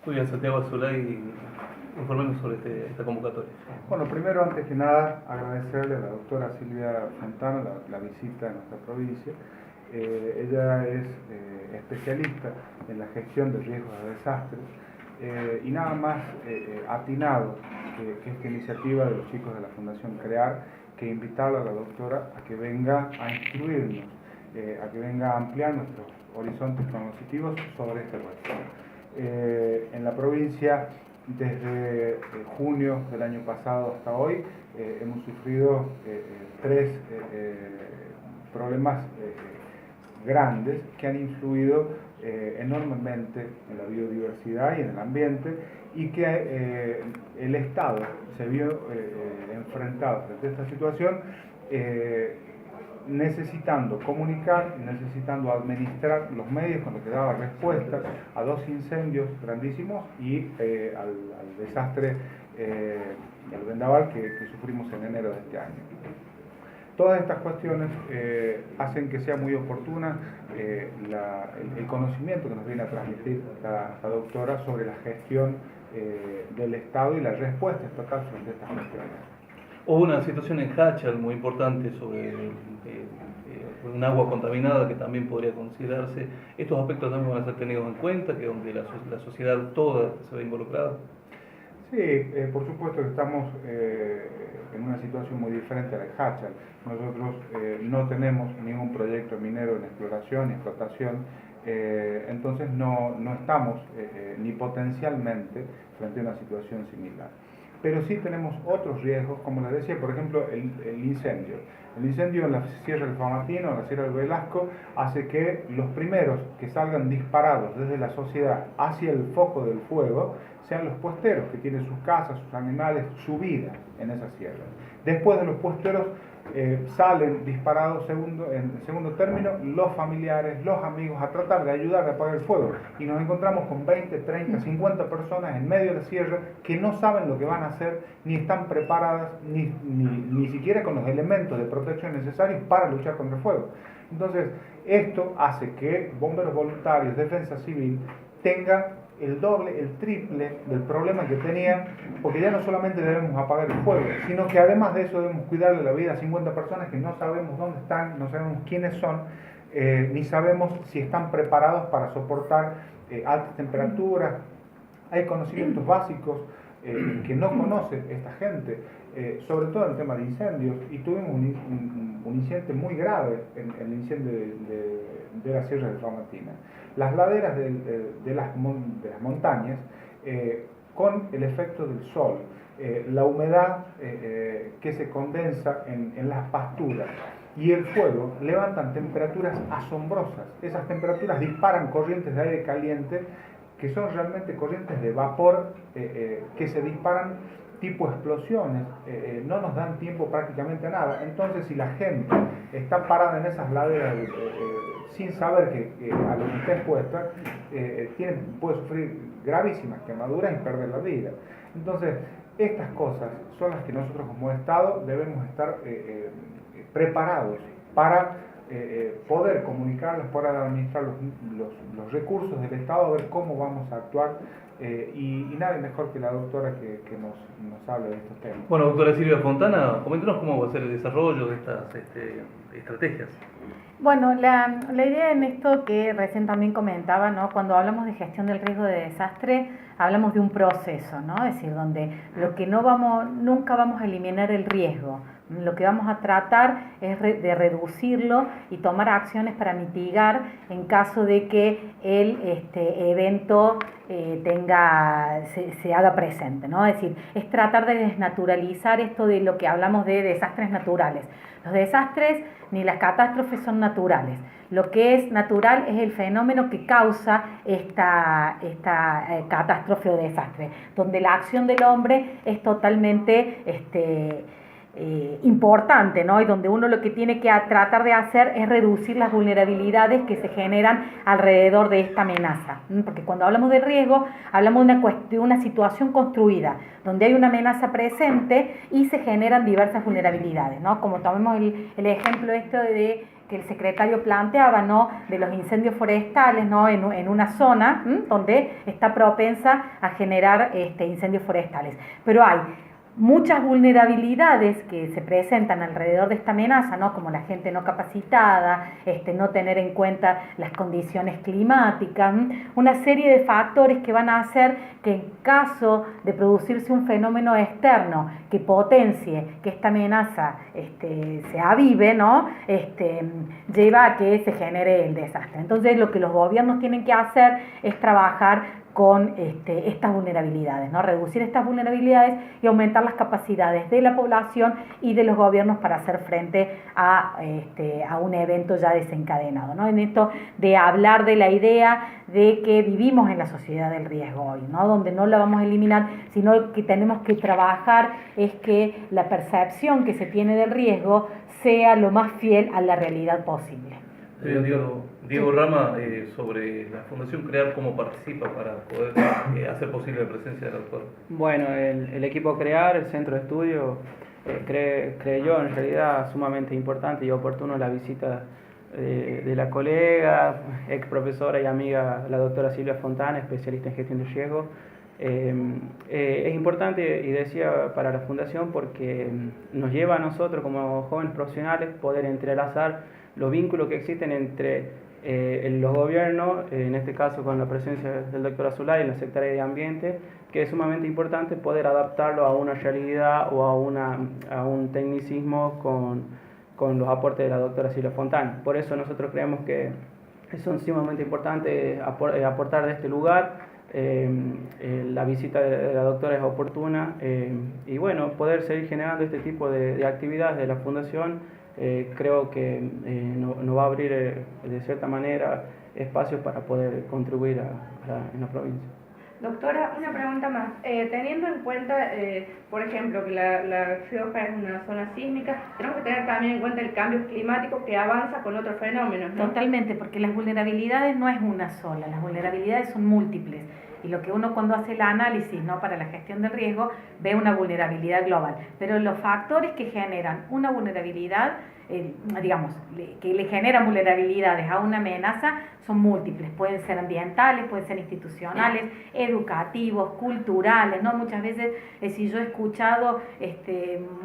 Muy bien, Santiago Azulay, informarnos sobre esta convocatoria. Bueno, primero, antes que nada, agradecerle a la doctora Silvia Fontana la visita a nuestra provincia. Ella es especialista en la gestión de riesgos de desastres y nada más atinado que esta iniciativa de los chicos de la Fundación CREAR, que invitarla a la doctora a que venga a instruirnos, a que venga a ampliar nuestros horizontes cognitivos sobre este reto. En la provincia, desde junio del año pasado hasta hoy, hemos sufrido tres problemas grandes que han influido enormemente en la biodiversidad y en el ambiente, y que el Estado se vio enfrentado frente a esta situación, necesitando comunicar, necesitando administrar los medios con los que daba respuesta a dos incendios grandísimos y al desastre del vendaval que sufrimos en enero de este año. Todas estas cuestiones hacen que sea muy oportuna el conocimiento que nos viene a transmitir la doctora sobre la gestión del Estado y la respuesta estatal frente a estas cuestiones. Hubo una situación en Hachal muy importante sobre un agua contaminada que también podría considerarse. ¿Estos aspectos también van a ser tenidos en cuenta, que donde la sociedad toda se ve involucrada? Sí, por supuesto que estamos en una situación muy diferente a la de Hachal. Nosotros no tenemos ningún proyecto minero en exploración y explotación, entonces no estamos ni potencialmente frente a una situación similar. Pero sí tenemos otros riesgos, como les decía, por ejemplo, el incendio. El incendio en la Sierra del Famattino, en la Sierra del Velasco, hace que los primeros que salgan disparados desde la sociedad hacia el foco del fuego sean los puesteros, que tienen sus casas, sus animales, su vida en esa sierra. Después de los puesteros salen disparados en segundo término los familiares, los amigos, a tratar de ayudar a apagar el fuego. Y nos encontramos con 20, 30, 50 personas en medio de la sierra que no saben lo que van a hacer, ni están preparadas, ni siquiera con los elementos de protección necesarios para luchar contra el fuego. Entonces, esto hace que bomberos voluntarios, defensa civil, tengan el doble, el triple del problema que tenían, porque ya no solamente debemos apagar el fuego, sino que además de eso debemos cuidarle la vida a 50 personas que no sabemos dónde están, no sabemos quiénes son, ni sabemos si están preparados para soportar altas temperaturas. Hay conocimientos básicos que no conoce esta gente, sobre todo en el tema de incendios, y tuvimos un incidente muy grave en el incendio de la Sierra del Famattino. Las laderas de las montañas, con el efecto del sol, la humedad que se condensa en las pasturas y el fuego levantan temperaturas asombrosas. Esas temperaturas disparan corrientes de aire caliente que son realmente corrientes de vapor que se disparan tipo explosiones, no nos dan tiempo prácticamente a nada. Entonces, si la gente está parada en esas laderas sin saber que a lo que está expuesta, puede sufrir gravísimas quemaduras y perder la vida. Entonces, estas cosas son las que nosotros como Estado debemos estar preparados para poder comunicarlas, poder administrar los recursos del Estado, a ver cómo vamos a actuar, y nadie mejor que la doctora que nos hable de estos temas. Bueno, doctora Silvia Fontana, coméntenos cómo va a ser el desarrollo de estas estrategias. Bueno, la idea en esto que recién también comentaba, ¿no? Cuando hablamos de gestión del riesgo de desastre, hablamos de un proceso, ¿no? Es decir, donde lo que nunca vamos a eliminar el riesgo. Lo que vamos a tratar es de reducirlo y tomar acciones para mitigar en caso de que el evento se haga presente, ¿no? Es decir, es tratar de desnaturalizar esto de lo que hablamos de desastres naturales. Los desastres ni las catástrofes son naturales. Lo que es natural es el fenómeno que causa esta catástrofe o desastre, donde la acción del hombre es totalmente importante, ¿no? Y donde uno lo que tiene que tratar de hacer es reducir las vulnerabilidades que se generan alrededor de esta amenaza, porque cuando hablamos de riesgo hablamos de una situación construida donde hay una amenaza presente y se generan diversas vulnerabilidades, ¿no? Como tomemos el ejemplo de que el secretario planteaba, ¿no? De los incendios forestales, ¿no? En una zona donde está propensa a generar incendios forestales. Pero hay muchas vulnerabilidades que se presentan alrededor de esta amenaza, ¿no? Como la gente no capacitada, no tener en cuenta las condiciones climáticas, una serie de factores que van a hacer que en caso de producirse un fenómeno externo que potencie que esta amenaza se avive, ¿no? Lleva a que se genere el desastre. Entonces lo que los gobiernos tienen que hacer es trabajar con estas vulnerabilidades, ¿no? Reducir estas vulnerabilidades y aumentar las capacidades de la población y de los gobiernos para hacer frente a un evento ya desencadenado, ¿no? En esto de hablar de la idea de que vivimos en la sociedad del riesgo hoy, ¿no? Donde no la vamos a eliminar, sino que tenemos que trabajar es que la percepción que se tiene del riesgo sea lo más fiel a la realidad posible. Diego Rama, sobre la Fundación CREAR, ¿cómo participa para poder hacer posible la presencia del doctor? Bueno, el equipo CREAR, el centro de estudio, creyó en realidad sumamente importante y oportuno la visita de la colega, ex profesora y amiga, la doctora Silvia Fontana, especialista en gestión de riesgo. Es importante, y decía, para la Fundación porque nos lleva a nosotros como jóvenes profesionales poder entrelazar los vínculos que existen entre los gobiernos, en este caso con la presencia del doctor Azulay en la Secretaría de Ambiente, que es sumamente importante poder adaptarlo a una realidad o a un tecnicismo con los aportes de la doctora Silvia Fontana. Por eso nosotros creemos que es sumamente importante aportar de este lugar. La visita de la doctora es oportuna y bueno, poder seguir generando este tipo de actividades de la Fundación. Creo que nos va a abrir de cierta manera espacios para poder contribuir en la provincia. Doctora, una pregunta más. Teniendo en cuenta, por ejemplo, que la Rioja es una zona sísmica, tenemos que tener también en cuenta el cambio climático que avanza con otros fenómenos, ¿no? Totalmente, porque las vulnerabilidades no es una sola, las vulnerabilidades son múltiples. Y lo que uno cuando hace el análisis, ¿no? Para la gestión del riesgo, ve una vulnerabilidad global. Pero los factores que generan una vulnerabilidad, que le generan vulnerabilidades a una amenaza, son múltiples. Pueden ser ambientales, pueden ser institucionales, educativos, culturales, ¿no? Muchas veces, si yo he escuchado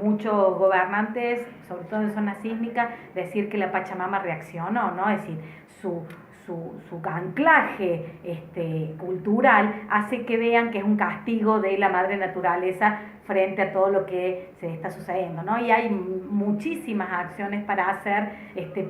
muchos gobernantes, sobre todo en zonas sísmicas, decir que la Pachamama reaccionó, ¿no? Es decir, su anclaje cultural hace que vean que es un castigo de la madre naturaleza frente a todo lo que se está sucediendo, ¿no? Y hay muchísimas acciones para hacer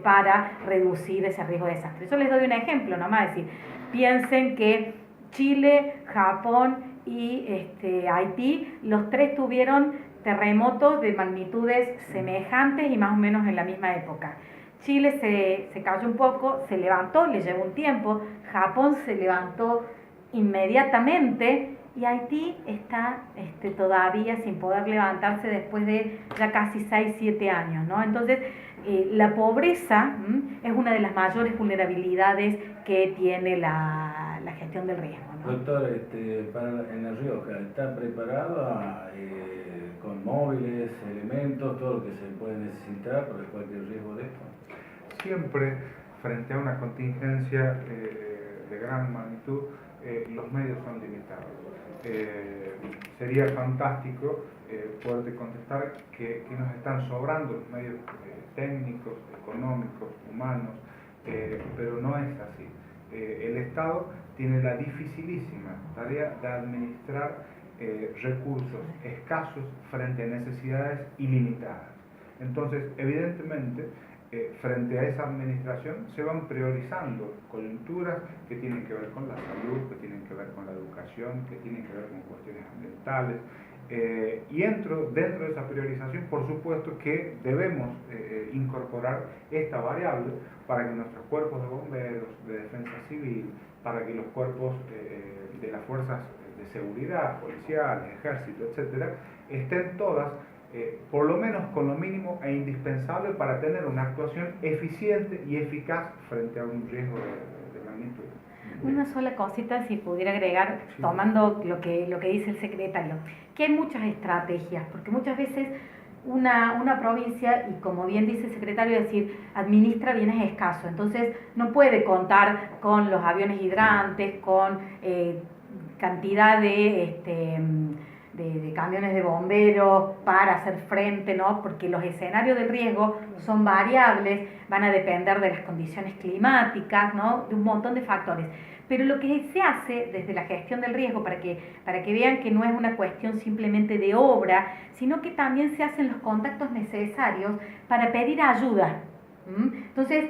para reducir ese riesgo de desastre. Yo les doy un ejemplo nomás, es decir, piensen que Chile, Japón y Haití, los tres tuvieron terremotos de magnitudes semejantes y más o menos en la misma época. Chile se cayó un poco, se levantó, le llevó un tiempo, Japón se levantó inmediatamente y Haití está todavía sin poder levantarse después de ya casi 6-7 años, ¿no? Entonces, la pobreza es una de las mayores vulnerabilidades que tiene la gestión del riesgo, ¿no? Doctor, en La Rioja, ¿está preparado con móviles, elementos, todo lo que se puede necesitar para cualquier riesgo de esto? Siempre, frente a una contingencia de gran magnitud, los medios son limitados. Sería fantástico poderte contestar que nos están sobrando los medios técnicos, económicos, humanos, pero no es así. El Estado tiene la dificilísima tarea de administrar recursos escasos frente a necesidades ilimitadas. Entonces, evidentemente, frente a esa administración se van priorizando coyunturas que tienen que ver con la salud, que tienen que ver con la educación, que tienen que ver con cuestiones ambientales. Y dentro de esa priorización, por supuesto que debemos incorporar esta variable para que nuestros cuerpos de bomberos, de defensa civil, para que los cuerpos de las fuerzas de seguridad, policiales, ejército, etcétera, estén todas por lo menos con lo mínimo e indispensable para tener una actuación eficiente y eficaz frente a un riesgo de magnitud. Una sola cosita, si pudiera agregar, tomando lo que dice el secretario, que hay muchas estrategias, porque muchas veces una provincia, y como bien dice el secretario, decir, administra bienes escasos, entonces no puede contar con los aviones hidrantes, con cantidad de camiones de bomberos para hacer frente, ¿no? Porque los escenarios de riesgo son variables, van a depender de las condiciones climáticas, ¿no? De un montón de factores. Pero lo que se hace desde la gestión del riesgo, para que vean que no es una cuestión simplemente de obra, sino que también se hacen los contactos necesarios para pedir ayuda. Entonces,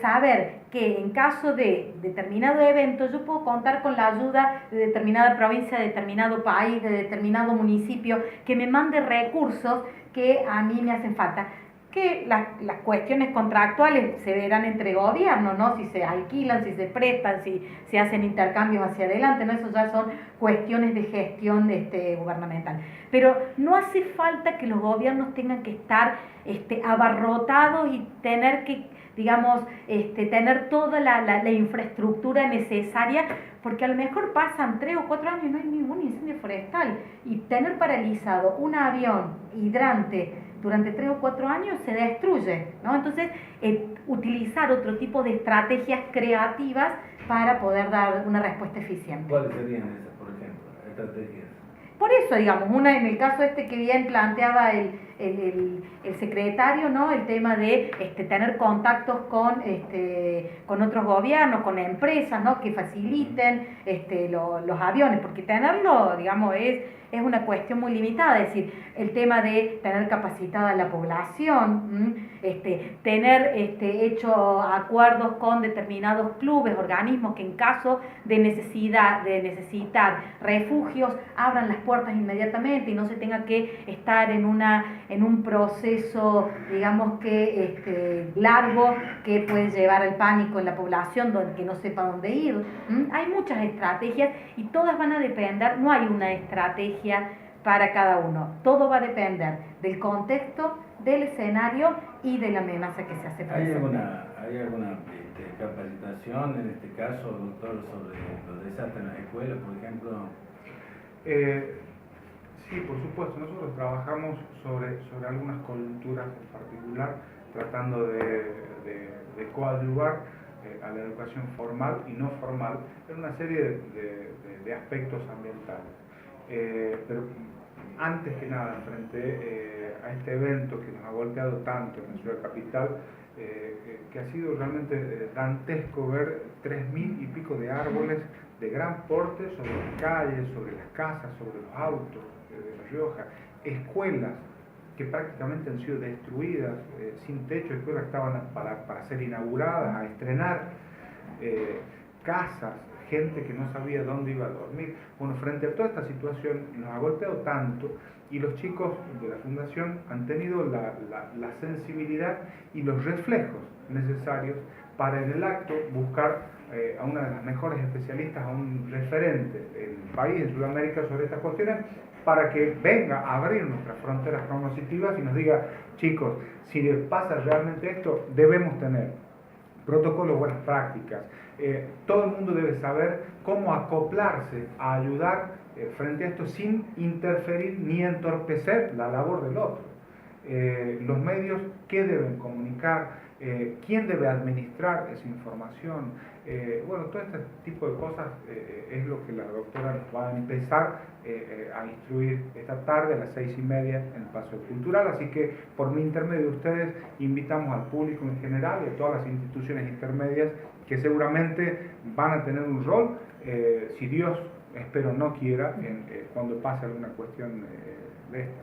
saber que en caso de determinado evento yo puedo contar con la ayuda de determinada provincia, de determinado país, de determinado municipio, que me mande recursos que a mí me hacen falta. Que las cuestiones contractuales se verán entre gobiernos, ¿no? Si se alquilan, si se prestan, si se hacen intercambios hacia adelante, ¿no? Eso ya son cuestiones de gestión gubernamental. Pero no hace falta que los gobiernos tengan que estar abarrotados y tener que, digamos, tener toda la infraestructura necesaria, porque a lo mejor pasan 3 o 4 años y no hay ningún incendio forestal, y tener paralizado un avión hidrante durante 3 o 4 años se destruye, ¿no? Entonces, utilizar otro tipo de estrategias creativas para poder dar una respuesta eficiente. ¿Cuáles serían esas, por ejemplo, estrategias? Por eso, digamos, una en el caso que bien planteaba el secretario, ¿no? El tema de tener contactos con otros gobiernos, con empresas, ¿no? Que faciliten los aviones, porque tenerlo, digamos, es una cuestión muy limitada. Es decir, el tema de tener capacitada la población, tener hecho acuerdos con determinados clubes, organismos que en caso de necesitar refugios abran las puertas inmediatamente y no se tenga que estar en un proceso, digamos que largo, que puede llevar al pánico en la población, que no sepa dónde ir. Hay muchas estrategias y todas van a depender, no hay una estrategia para cada uno, todo va a depender del contexto, del escenario y de la amenaza que se hace presente. ¿Hay alguna capacitación en este caso, doctor, sobre los desastres en las escuelas, por ejemplo? Sí, por supuesto. Nosotros trabajamos sobre algunas coyunturas en particular, tratando de coadyuvar a la educación formal y no formal en una serie de aspectos ambientales. Pero antes que nada, frente a este evento que nos ha golpeado tanto en la ciudad capital, que ha sido realmente dantesco ver 3.000 y pico de árboles de gran porte sobre las calles, sobre las casas, sobre los autos de La Rioja, escuelas que prácticamente han sido destruidas, sin techo, escuelas que estaban para ser inauguradas, a estrenar, casas, gente que no sabía dónde iba a dormir. Bueno, frente a toda esta situación nos ha golpeado tanto, y los chicos de la Fundación han tenido la sensibilidad y los reflejos necesarios para en el acto buscar a una de las mejores especialistas, a un referente del país, en Sudamérica, sobre estas cuestiones, para que venga a abrir nuestras fronteras cognitivas y nos diga, chicos, si les pasa realmente esto, debemos tener protocolos, buenas prácticas. Todo el mundo debe saber cómo acoplarse a ayudar frente a esto sin interferir ni entorpecer la labor del otro. Los medios, ¿qué deben comunicar? ¿Quién debe administrar esa información? Bueno, todo este tipo de cosas es lo que la doctora nos va a empezar a instruir esta tarde a las 6:30 en el Paseo Cultural. Así que, por mi intermedio de ustedes, invitamos al público en general y a todas las instituciones intermedias que seguramente van a tener un rol, si Dios, espero, no quiera, cuando pase alguna cuestión de esta.